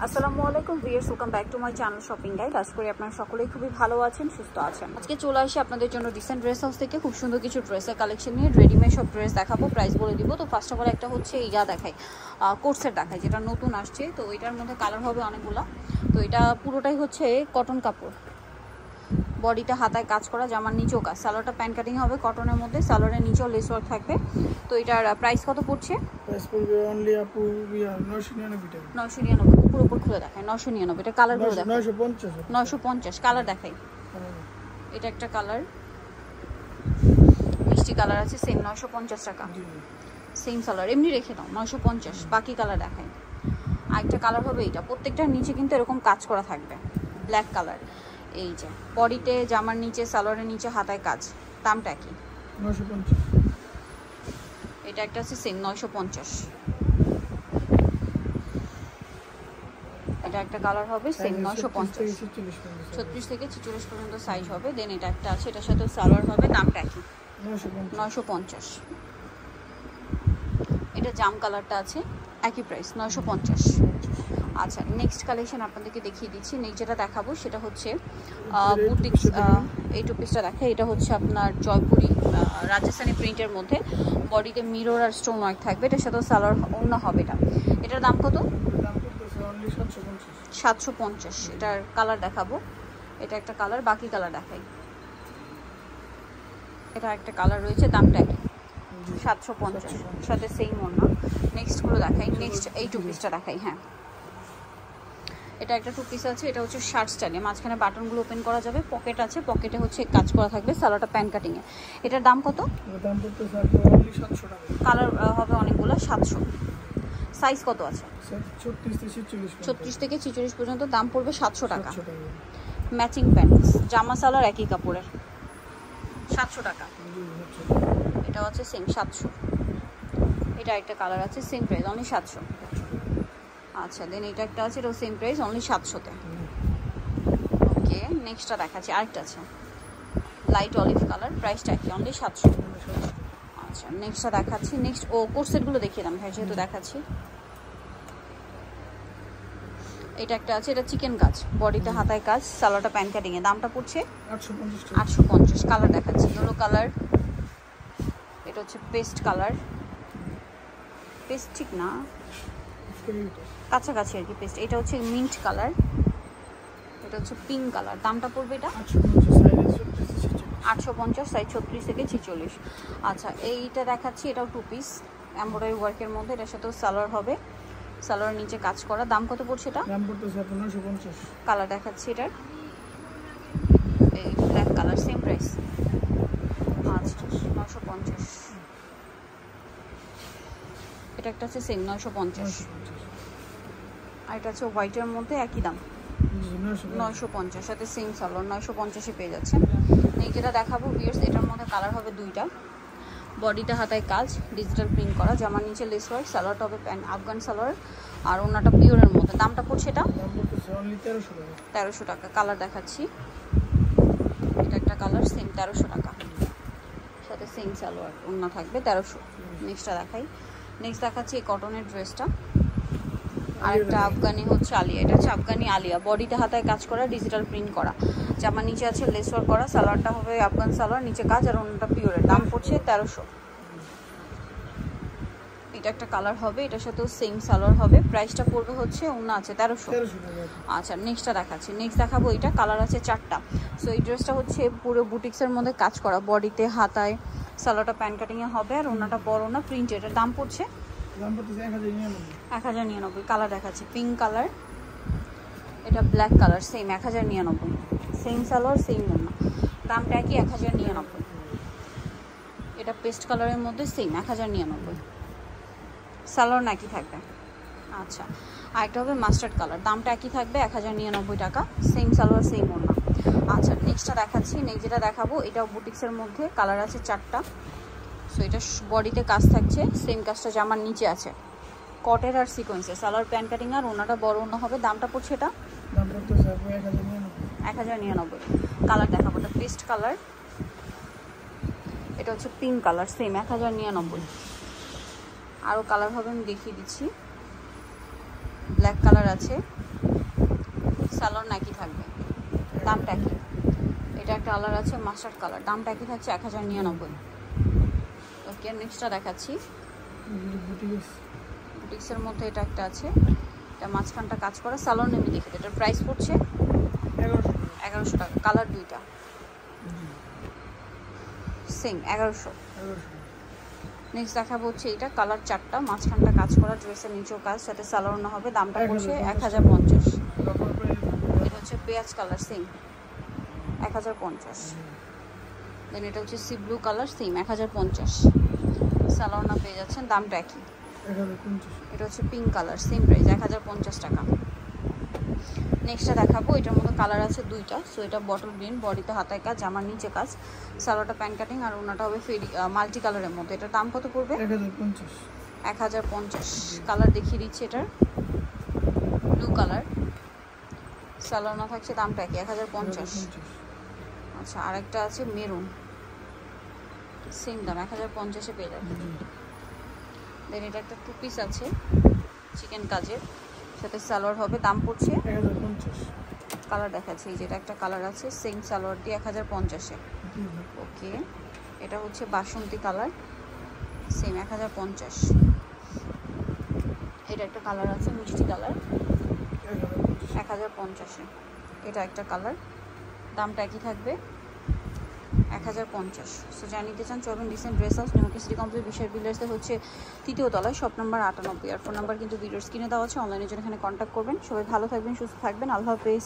আসসালামু আলাইকুম viewers, welcome back to my channel shopping guide. আশা করি আপনারা সকলেই খুবই ভালো আছেন, সুস্থ আছেন। আজকে চলে আসি আপনাদের জন্য রিসেন্ট ড্রেস হাউস থেকে খুব সুন্দর কিছু ড্রেসের কালেকশন নিয়ে। রেডিমেড সব ড্রেস দেখাবো, প্রাইস বলে দিব। তো ফার্স্ট অফ অল একটা হচ্ছে ইয়া দেখাই, কোর্সের দেখাই, যেটা নতুন আসছে। তো এটার মধ্যে কালার হবে অনেকগুলো। তো এটা পুরোটাই হচ্ছে কটন কাপড়, বডিতে হাতায় কাজ করা, জামার নিচেও কাজ। সালোয়ারটা প্যান্ট কাটিং হবে কটনের মধ্যে, সালোয়ারের নিচেও লেস ওয়ার্ক থাকবে। তো এটার প্রাইস কত পড়ছে? প্রাইস পড়বে অনলি আপু 999 টাকা। 999 উপর উপর খুলে দেখায় 999। এটা কালারগুলো দেখাই 950 950। কালার দেখাই, এটা একটা কালার, মিষ্টি কালার আছে, সেম 950 টাকা। সেম সালোয়ার এমনি রেখে দাও 950। বাকি কালার দেখাই। আরেকটা কালার হবে এটা, প্রত্যেকটার নিচে কিন্তু এরকম কাজ করা থাকবে, ব্ল্যাক কালার। এই যে বডিতে, জামার নিচে, সালোয়ারের নিচে হাতায় কাজ। দামটা কি? 950। এটা একটা আছে সেম 950। এটা একটা কালার হবে সেম 950। 36 থেকে 46 পর্যন্ত সাইজ হবে। দেন এটা একটা আছে, এটার সাথে সালোয়ার হবে। দামটা কি? 950। এটা জাম কালারটা আছে, একই প্রাইস 950। আচ্ছা, নেক্সট কালেকশন আপনাদেরকে দেখিয়ে দিচ্ছি। নেক্সট যেটা দেখাবো সেটা হচ্ছে বুটিক্স। এই টু পিসটা দেখে, এটা হচ্ছে আপনার জয়পুরি রাজস্থানি প্রিন্টের মধ্যে, বডিতে মিরর আর স্টোন ওয়ার্ক থাকবে। এটার সাথেও সালোয়ার অন্য হবে। এটার দাম কত? 750। এটার কালার দেখাবো, এটা একটা কালার, বাকি কালার দেখাই। এটা একটা কালার রয়েছে, দামটা কি? 750, সাথে সেম ওড়না। নেক্সটগুলো দেখাই, নেক্সট এই টু পিসটা দেখাই। হ্যাঁ, এটা একটা টু পিস আছে, এটা হচ্ছে শার্ট স্টাইলে, মাঝখানে বাটনগুলো ওপেন করা যাবে, পকেট আছে, পকেটে হচ্ছে কাজ করা থাকবে, সালোয়ারটা প্যান্ট কাটিংয়ে। এটার দাম কত? কালার হবে অনেকগুলো, 700। সাইজ কত আছে? 36 থেকে 46 পর্যন্ত। দাম পড়বে 700 টাকা। ম্যাচিং প্যান্টস, জামা সালোয়ার একই কাপড়ের, 700 টাকা। এটা হচ্ছে সেম 700। এটা একটা কালার আছে, সেম প্রাইস অনলি 700। আচ্ছা, দেন এটা একটা আছে, এটাও সেম প্রাইস অনলি 700-তে। ওকে, নেক্সটটা দেখাচ্ছি। আরেকটা আছে লাইট অলিভ কালার, প্রাইসটা কি? অনলি 700। আচ্ছা, নেক্সটটা দেখাচ্ছি। নেক্সট কোট সেটগুলো দেখিয়ে দাম ভাই, যেহেতু দেখাচ্ছি। এটা একটা আছে, এটা চিকেন কাজ, বডিতে হাতায় কাজ, সালোয়ারটা প্যান্ট কাটিংয়ে। দামটা পড়ছে 850। কালার দেখাচ্ছি, ইয়েলো কালার, এটা হচ্ছে পেস্ট কালার, পেস্ট ঠিক না, কাছাকাছি আর কি পেস্ট। এটা হচ্ছে মিন্ট কালার, এটা হচ্ছে পিঙ্ক কালার। দামটা পড়বে এটা 850, সাইজ 36 থেকে 46। আচ্ছা, এইটা দেখাচ্ছি, এটাও টু পিস, এমব্রয়ডারি ওয়ার্কের মধ্যে, এটার সাথেও সালোয়ার হবে, সালোয়ার নিচে কাজ করা। দাম কত পড়ছে এটা? কালার দেখাচ্ছি, এটার এই ব্ল্যাক কালার, সেম প্রাইস। আচ্ছা, 950। এটা একটা আছে সেম 950। আর এটা হচ্ছে হোয়াইটের মধ্যে, একই দাম 950, সাথে সেম সালোয়ার 950-এ পেয়ে যাচ্ছেন। এই যেটা দেখাবো ভিউয়ার্স, এটার মধ্যে কালার হবে দুইটা, বডিতে হাতায় কাজ, ডিজিটাল প্রিন্ট করা, জামার নিচে লেস ওয়ার্ক, সালোয়ারটা হবে প্যান্ট আফগান সালোয়ার, আর ওনাটা পিওরের মধ্যে। দামটা পড়ছে এটা 1300 টাকা। কালার দেখাচ্ছি, এটা একটা কালার, সেম 1300 টাকা, সাথে সেম সালোয়ার, ওনা থাকবে 1300। নেক্সটটা দেখাই। নেক্সট দেখাচ্ছি এই কটনের ড্রেসটা, আরেকটা আফগানি হচ্ছে আলিয়া। এটা হচ্ছে আফগানি আলিয়া, বডিতে হাতায় কাজ করা, ডিজিটাল প্রিন্ট করা, জামার নিচে আছে লেস ওয়ার্ক করা, সালোয়ারটা হবে আফগান সালোয়ার, নিচে কাজ, আর ওনাটা পিওরের। দাম পড়ছে 1300। এটা একটা কালার হবে, এটার সাথেও সেম সালোয়ার হবে, প্রাইসটা পড়বে হচ্ছে ওনা আছে 1300। আচ্ছা, নেক্সটটা দেখাচ্ছি। নেক্সট দেখাবো, এটা কালার আছে 4টা। সো এই ড্রেসটা হচ্ছে পুরো বুটিক্সের মধ্যে কাজ করা, বডিতে হাতায়, সালোয়ারটা প্যান্ট কাটিংয়ে হবে, আর ওনাটা বড় না প্রিন্ট। এটার দাম পড়ছে 1099। কালার দেখাচ্ছি, পিঙ্ক কালার, এটা black colour, same 1099। Same salwar, same ওনা, দামটা একই 1099। এটা পেস্ট কালারের মধ্যে, সেম 1099। সালোয়ার নাকি থাকবে। আচ্ছা, আরেকটা হবে মাস্টার্ড কালার, দামটা একই থাকবে 1099 টাকা, সেম সালোয়ার, সেম ওনা। আচ্ছা, নেক্সটটা দেখাচ্ছি। নেক্সট যেটা দেখাবো, এটাও বুটিক্সের মধ্যে, কালার আছে 4টা। সো এটা বডিতে কাজ থাকছে, সেম কাজটা জামার নিচে আছে, কটের আর সিকোয়েন্সে, সালোয়ার প্যান্ট কাটিং, আর ওনাটা বড় ওনা হবে। দামটা পড়ছে এটা 1099। কালার দেখাবো, এটা পেস্ট কালার, এটা হচ্ছে পিঙ্ক কালার, সেম 1099। আরও কালার হবে, আমি দেখিয়ে দিচ্ছি। ব্ল্যাক কালার আছে, সালোয়ার একই থাকবে, দামটা একই। এটা একটা কালার আছে মাস্টার্ড কালার, দামটা একই থাকছে 1099। ওকে, নেক্সটটা দেখাচ্ছি। বুটিক্সের মধ্যে এটা একটা আছে, এটা মাঝখানটা কাজ করা, সালোয়ার নেমে দেখে। এটার প্রাইস পড়ছে 1100 টাকা। কালার দুইটা সেম 1100। নেক্সট দেখাবো হচ্ছে এটা, কালার 4টা, মাঝখানটা কাজ করা, ড্রেসের নিচেও কাজ, সাথে সালোয়ার না হবে, দামটা পড়ছে 1050। এটা হচ্ছে পেঁয়াজ কালার, সেম 1050। দেন এটা হচ্ছে C blue colour, same 1050। Salwar না পেয়ে যাচ্ছেন, দামটা একই। এটা হচ্ছে পিঙ্ক কালার, সেম প্রাইস 1050 টাকা। নেক্সটটা দেখাবো, এটার মধ্যে কালার আছে দুইটা। সো এটা বটল গ্রিন, বডিতে হাতায় কাজ, জামার নিচে কাজ, সালোয়ারটা প্যান্ট কাটিং, আর ওনাটা হবে ফেরি মাল্টি কালারের মধ্যে। এটার দাম কত পড়বে? 1050। কালার দেখিয়ে দিচ্ছি, এটার ব্লু কালার, সালোয়ার না থাকছে, দামটা কি 1050। আচ্ছা, আরেকটা আছে মেরুন, সেম দাম 1050-এ পেয়ে যাবে। দেন এটা একটা টু পিস আছে চিকেন কাজের, সাথে সালোয়ার হবে, দাম পড়ছে 1050। কালার দেখাচ্ছি, যেটা একটা কালার আছে সেম সালোয়ার দিয়ে 1050-এ। ওকে, এটা হচ্ছে বাসন্তী কালার, সেম 1050। এটা একটা কালার আছে মিষ্টি কালার, 1050-এ। এটা একটা কালার, দামটা একই থাকবে 1050। সো যা নিতে চান চলবেন recent dress house, New Market city complex, Bishal বিল্ডার্সে হচ্ছে 3য় তলায়, শপ নাম্বার 98। আর ফোন নাম্বার কিন্তু ভিডিওর স্ক্রিনে দেওয়া আছে, অনলাইনের জন্য এখানে কন্ট্যাক্ট করবেন। সবাই ভালো থাকবেন, সুস্থ থাকবেন, আল্লাহ হাফেজ।